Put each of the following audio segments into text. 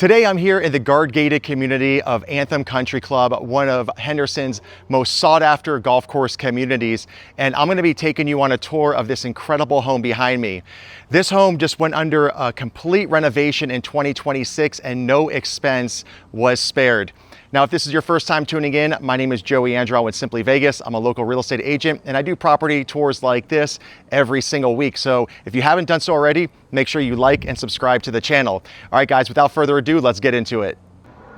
Today I'm here in the guard-gated community of Anthem Country Club, one of Henderson's most sought-after golf course communities, and I'm going to be taking you on a tour of this incredible home behind me. This home just went under a complete renovation in 2026 and no expense was spared. Now, if this is your first time tuning in, my name is Joey Andrew with Simply Vegas. I'm a local real estate agent and I do property tours like this every single week. So if you haven't done so already, make sure you like and subscribe to the channel. All right, guys, without further ado, let's get into it.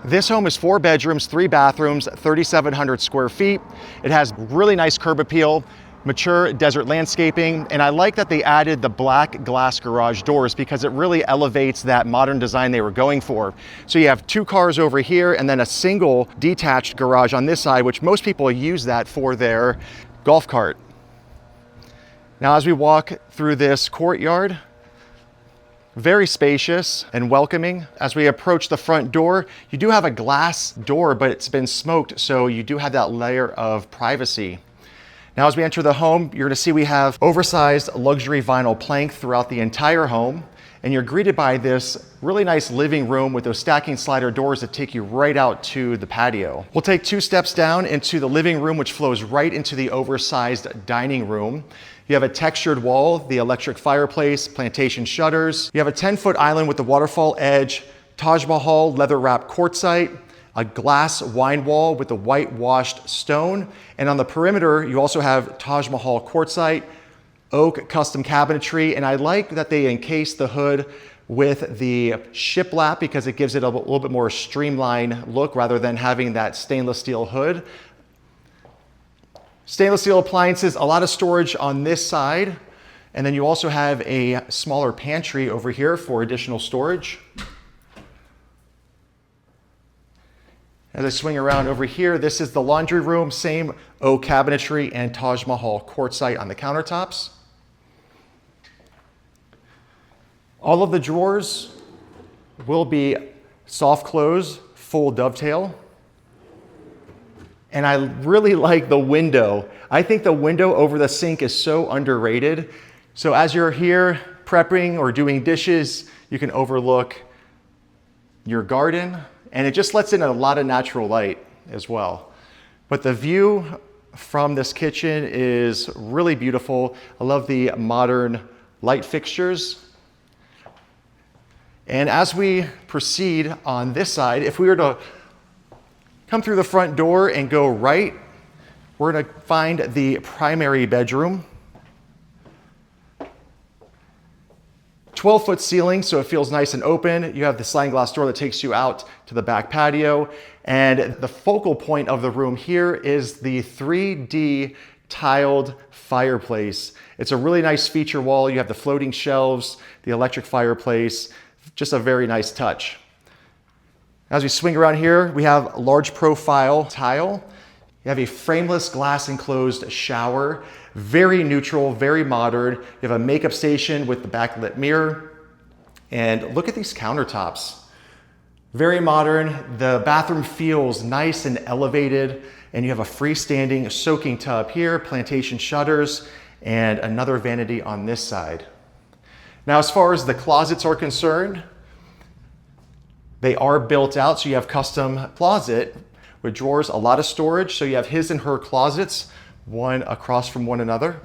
This home is 4 bedrooms, 3 bathrooms, 3,700 square feet. It has really nice curb appeal, mature desert landscaping, and I like that they added the black glass garage doors because it really elevates that modern design they were going for. So you have 2 cars over here and then a single detached garage on this side, which most people use that for their golf cart. Now, as we walk through this courtyard, very spacious and welcoming. As we approach the front door, you do have a glass door, but it's been smoked, so you do have that layer of privacy. Now, as we enter the home, you're gonna see we have oversized luxury vinyl plank throughout the entire home, and you're greeted by this really nice living room with those stacking slider doors that take you right out to the patio. We'll take 2 steps down into the living room, which flows right into the oversized dining room. You have a textured wall, the electric fireplace, plantation shutters. You have a 10-foot island with the waterfall edge, Taj Mahal leather-wrapped quartzite, a glass wine wall with the whitewashed stone. And on the perimeter, you also have Taj Mahal quartzite, oak custom cabinetry. And I like that they encase the hood with the shiplap because it gives it a little bit more streamlined look rather than having that stainless steel hood. Stainless steel appliances, a lot of storage on this side. And then you also have a smaller pantry over here for additional storage. As I swing around over here, this is the laundry room, same oak cabinetry and Taj Mahal quartzite on the countertops. All of the drawers will be soft close, full dovetail. And I really like the window. I think the window over the sink is so underrated. So as you're here prepping or doing dishes, you can overlook your garden. And it just lets in a lot of natural light as well. But the view from this kitchen is really beautiful. I love the modern light fixtures. And as we proceed on this side, if we were to come through the front door and go right, we're gonna find the primary bedroom. 12-foot ceiling, so it feels nice and open. You have the sliding glass door that takes you out to the back patio. And the focal point of the room here is the 3D tiled fireplace. It's a really nice feature wall. You have the floating shelves, the electric fireplace, just a very nice touch. As we swing around here, we have a large profile tile. You have a frameless glass enclosed shower, very neutral, very modern. You have a makeup station with the backlit mirror. And look at these countertops. Very modern. The bathroom feels nice and elevated. And you have a freestanding soaking tub here, plantation shutters, and another vanity on this side. Now, as far as the closets are concerned, they are built out. So you have custom closet with drawers, a lot of storage. So you have his and her closets, one across from one another.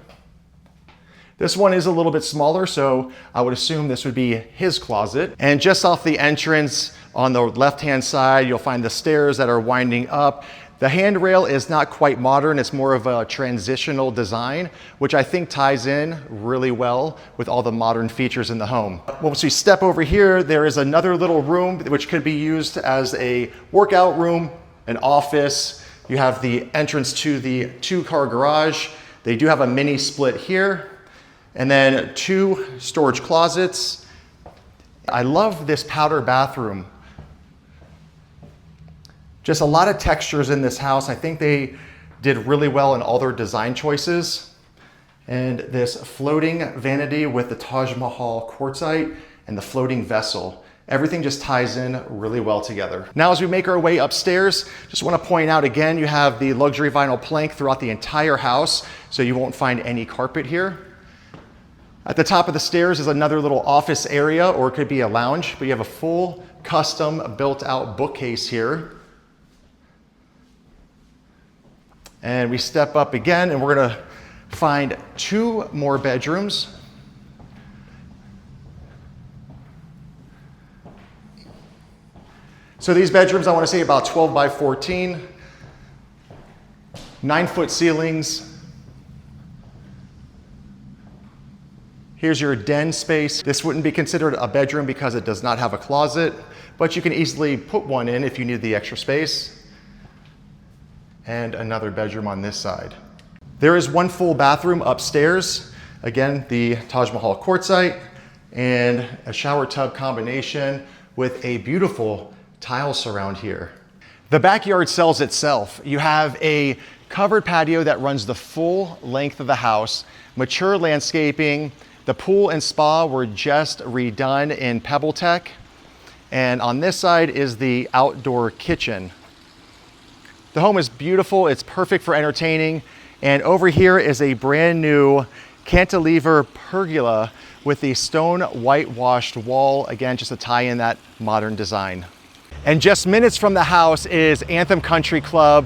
This one is a little bit smaller, so I would assume this would be his closet. And just off the entrance on the left-hand side, you'll find the stairs that are winding up. The handrail is not quite modern. It's more of a transitional design, which I think ties in really well with all the modern features in the home. Once we step over here, there is another little room which could be used as a workout room, an office. You have the entrance to the 2-car garage. They do have a mini split here. And then 2 storage closets. I love this powder bathroom. Just a lot of textures in this house. I think they did really well in all their design choices. And this floating vanity with the Taj Mahal quartzite and the floating vessel. Everything just ties in really well together. Now, as we make our way upstairs, just want to point out again, you have the luxury vinyl plank throughout the entire house, so you won't find any carpet here. At the top of the stairs is another little office area, or it could be a lounge, but you have a full custom built out bookcase here. And we step up again and we're gonna find 2 more bedrooms. So these bedrooms, I want to say about 12 by 14, 9-foot ceilings. Here's your den space. This wouldn't be considered a bedroom because it does not have a closet, but you can easily put one in if you need the extra space. And another bedroom on this side. There is 1 full bathroom upstairs. Again, the Taj Mahal quartzite and a shower tub combination with a beautiful tile surround here. The backyard sells itself. You have a covered patio that runs the full length of the house, mature landscaping. The pool and spa were just redone in Pebble Tech. And on this side is the outdoor kitchen. The home is beautiful. It's perfect for entertaining. And over here is a brand new cantilever pergola with the stone whitewashed wall. Again, just to tie in that modern design. And just minutes from the house is Anthem Country Club,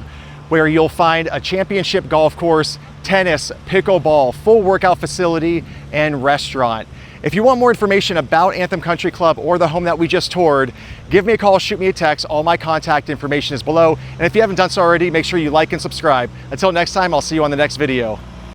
where you'll find a championship golf course, tennis, pickleball, full workout facility, and restaurant. If you want more information about Anthem Country Club or the home that we just toured, give me a call, shoot me a text. All my contact information is below. And if you haven't done so already, make sure you like and subscribe. Until next time, I'll see you on the next video.